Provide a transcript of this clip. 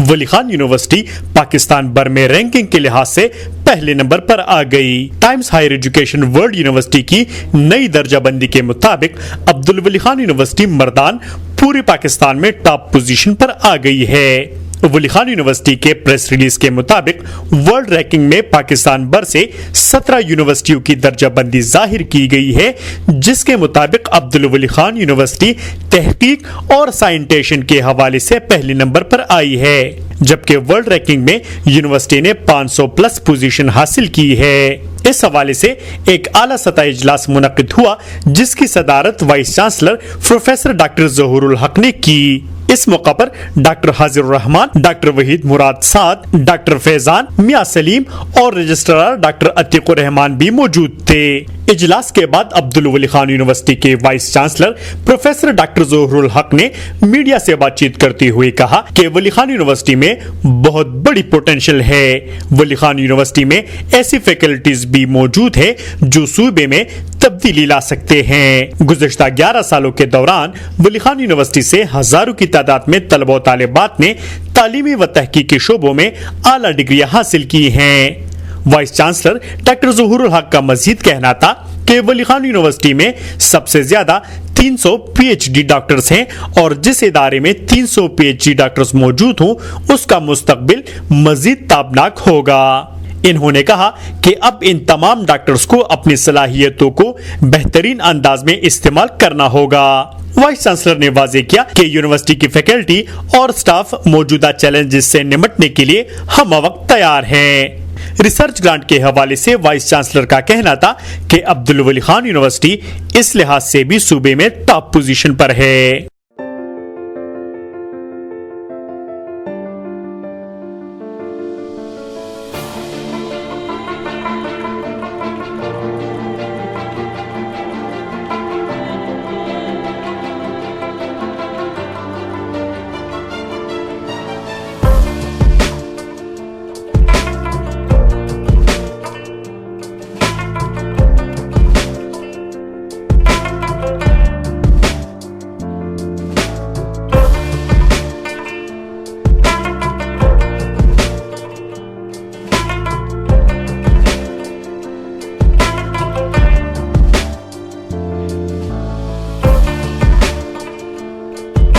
वली Khan university Pakistan भर में ranking के लिहाज से पहले नंबर पर आ गई। Times Higher Education World University की नई दर्जाबंदी के मुताबिक अब्दुल वली खान यूनिवर्सिटी मर्दान पूरे पाकिस्तान में टॉप पोजीशन पर आ गई है। वली खान यूनिवर्सिटी के प्रेस रिलीज के मुताबिक वर्ल्ड रैंकिंग में पाकिस्तान भर से 17 यूनिवर्सिटियों की दर्जाबंदी जाहिर की गई है, जिसके मुताबिक अब्दुल वली खान यूनिवर्सिटी तहकीक और साइंटेशन के हवाले से पहले नंबर पर आई है, जबकि वर्ल्ड रैंकिंग में यूनिवर्सिटी ने 500 प्लस पोजीशन हासिल की है। इस हवाले से एक आला सतह इजलास मुनक्किद हुआ, जिसकी सदारत वाइस चांसलर प्रोफेसर डॉक्टर ज़हूरुल हक ने की। इस मौका पर डॉक्टर हाजिर रहमान, डॉक्टर वहीद मुराद साद, डॉक्टर फैजान मियां सलीम और रजिस्ट्रार डॉक्टर अतीकुर रहमान भी मौजूद थे। इजलास के बाद अब्दुल वली खान यूनिवर्सिटी के वाइस चांसलर प्रोफेसर डॉक्टर ज़हूरुल हक ने मीडिया से बातचीत करते हुए कहा कि वली खान यूनिवर्सिटी में बहुत बड़ी पोटेंशियल है। वली खान यूनिवर्सिटी में ऐसी फैकल्टीज भी मौजूद है जो सूबे में तब्दीली ला सकते हैं। गुज़श्ता 11 सालों के दौरान वली खान यूनिवर्सिटी से हजारों की तादाद में तलबा और तालिबात ने तालीमी व तहकीकी शोबों में आला डिग्रियां हासिल की हैं। वाइस चांसलर डॉक्टर ज़हूरुल हक का मजीद कहना था कि वली खान यूनिवर्सिटी में सबसे ज्यादा 300 पीएचडी डॉक्टर्स हैं और जिस इदारे में 300 पीएचडी डॉक्टर्स मौजूद हों उसका मुस्तकबिल मजीद ताबनाक होगा। इन्होंने कहा कि अब इन तमाम डॉक्टर्स को अपनी सलाहियतों को बेहतरीन अंदाज में इस्तेमाल करना होगा। वाइस चांसलर ने वाज़ेह किया कि यूनिवर्सिटी की फैकल्टी और स्टाफ मौजूदा चैलेंजेस से निपटने के लिए हम वक्त तैयार हैं। रिसर्च ग्रांट के हवाले से वाइस चांसलर का कहना था कि अब्दुल वली खान यूनिवर्सिटी इस लिहाज से भी सूबे में टॉप पोजीशन पर है।